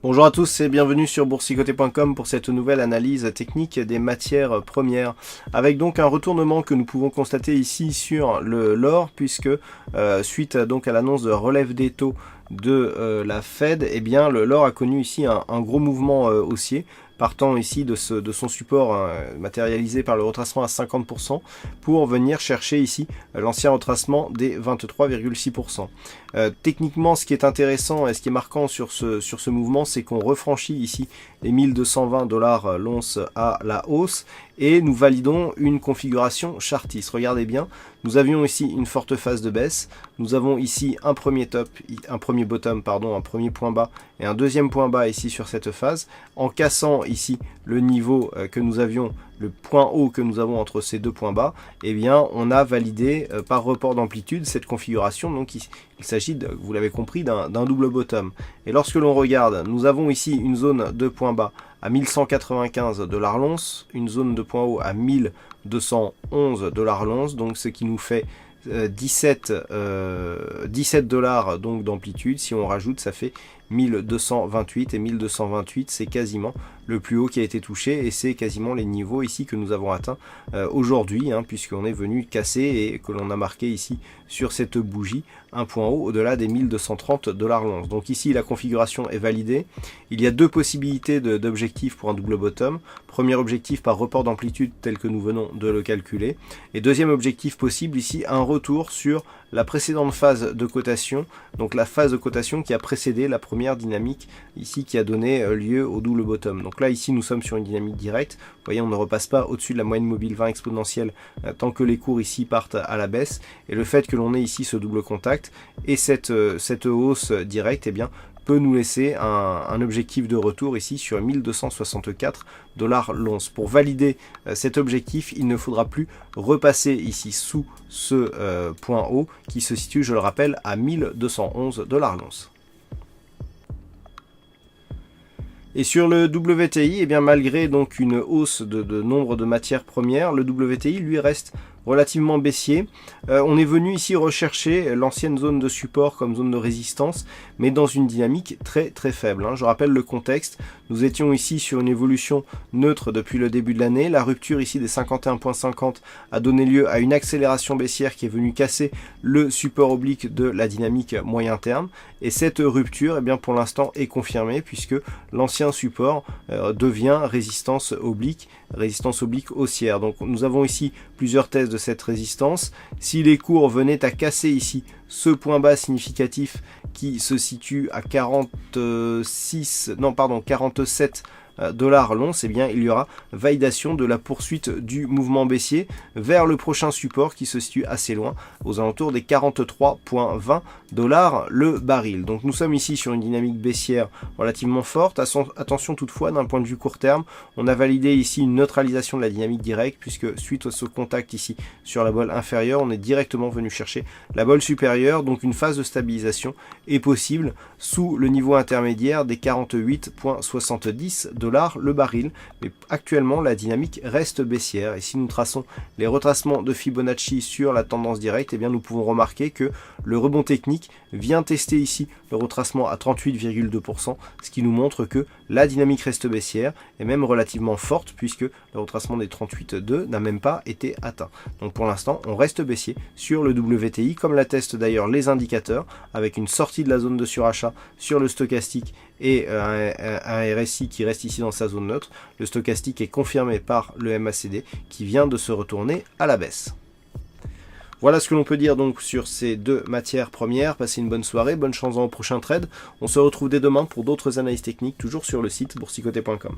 Bonjour à tous et bienvenue sur boursicoté.com pour cette nouvelle analyse technique des matières premières. Avec donc un retournement que nous pouvons constater ici sur l'or, puisque suite donc à l'annonce de relève des taux de la Fed, eh bien l'or a connu ici un gros mouvement haussier, partant ici de son support matérialisé par le retracement à 50% pour venir chercher ici l'ancien retracement des 23,6%. Techniquement, ce qui est intéressant et ce qui est marquant sur ce mouvement, c'est qu'on refranchit ici les 1220 $ l'once à la hausse et nous validons une configuration chartiste. Regardez bien, nous avions ici une forte phase de baisse, nous avons ici un premier bottom, un premier point bas et un deuxième point bas ici sur cette phase. En cassant ici le niveau que nous avions, le point haut que nous avons entre ces deux points bas, eh bien on a validé par report d'amplitude cette configuration. Donc il s'agit, vous l'avez compris, d'un double bottom. Et lorsque l'on regarde, nous avons ici une zone de point bas à 1195 $ l'once, une zone de point haut à 1211 $ l'once, donc ce qui nous fait 17 $ donc d'amplitude. Si on rajoute, ça fait 1228, et 1228 c'est quasiment le plus haut qui a été touché et c'est quasiment les niveaux ici que nous avons atteints aujourd'hui, puisqu'on est venu casser et que l'on a marqué ici sur cette bougie un point haut au-delà des 1230 $ l'once. Donc ici la configuration est validée. Il y a deux possibilités d'objectifs pour un double bottom. Premier objectif par report d'amplitude tel que nous venons de le calculer, et deuxième objectif possible ici un retour sur la précédente phase de cotation, donc la phase de cotation qui a précédé la première dynamique ici qui a donné lieu au double bottom. Donc là ici nous sommes sur une dynamique directe, vous voyez on ne repasse pas au-dessus de la moyenne mobile 20 exponentielle tant que les cours ici partent à la baisse, et le fait que l'on ait ici ce double contact et cette hausse directe, eh bien peut nous laisser un objectif de retour ici sur 1264 $ l'once. Pour valider cet objectif, il ne faudra plus repasser ici sous ce point haut qui se situe, je le rappelle, à 1211 $ l'once. Et sur le WTI, eh bien malgré donc une hausse de nombre de matières premières, le WTI lui reste relativement baissier. On est venu ici rechercher l'ancienne zone de support comme zone de résistance, mais dans une dynamique très faible. Je rappelle le contexte, nous étions ici sur une évolution neutre depuis le début de l'année. La rupture ici des 51,50 a donné lieu à une accélération baissière qui est venue casser le support oblique de la dynamique moyen terme. Et cette rupture, eh bien, pour l'instant, est confirmée puisque l'ancien support devient résistance oblique haussière. Donc nous avons ici plusieurs thèses de cette résistance. Si les cours venaient à casser ici ce point bas significatif qui se situe à 47 $ l'once, eh bien il y aura validation de la poursuite du mouvement baissier vers le prochain support qui se situe assez loin, aux alentours des 43,20 $ le baril. Donc nous sommes ici sur une dynamique baissière relativement forte. Attention toutefois, d'un point de vue court terme, on a validé ici une neutralisation de la dynamique directe, puisque suite à ce contact ici sur la bolle inférieure, on est directement venu chercher la bolle supérieure. Donc une phase de stabilisation est possible sous le niveau intermédiaire des 48,70 $ le baril, mais actuellement la dynamique reste baissière. Et si nous traçons les retracements de Fibonacci sur la tendance directe, eh bien nous pouvons remarquer que le rebond technique vient tester ici le retracement à 38,2%, ce qui nous montre que la dynamique reste baissière et même relativement forte, puisque le retracement des 38,2 n'a même pas été atteint. Donc pour l'instant on reste baissier sur le WTI, comme l'attestent d'ailleurs les indicateurs, avec une sortie de la zone de surachat sur le stochastique et un RSI qui reste ici dans sa zone neutre. Le stochastique est confirmé par le MACD qui vient de se retourner à la baisse. Voilà ce que l'on peut dire donc sur ces deux matières premières. Passez une bonne soirée, bonne chance dans le prochain trade. On se retrouve dès demain pour d'autres analyses techniques, toujours sur le site boursicoté.com.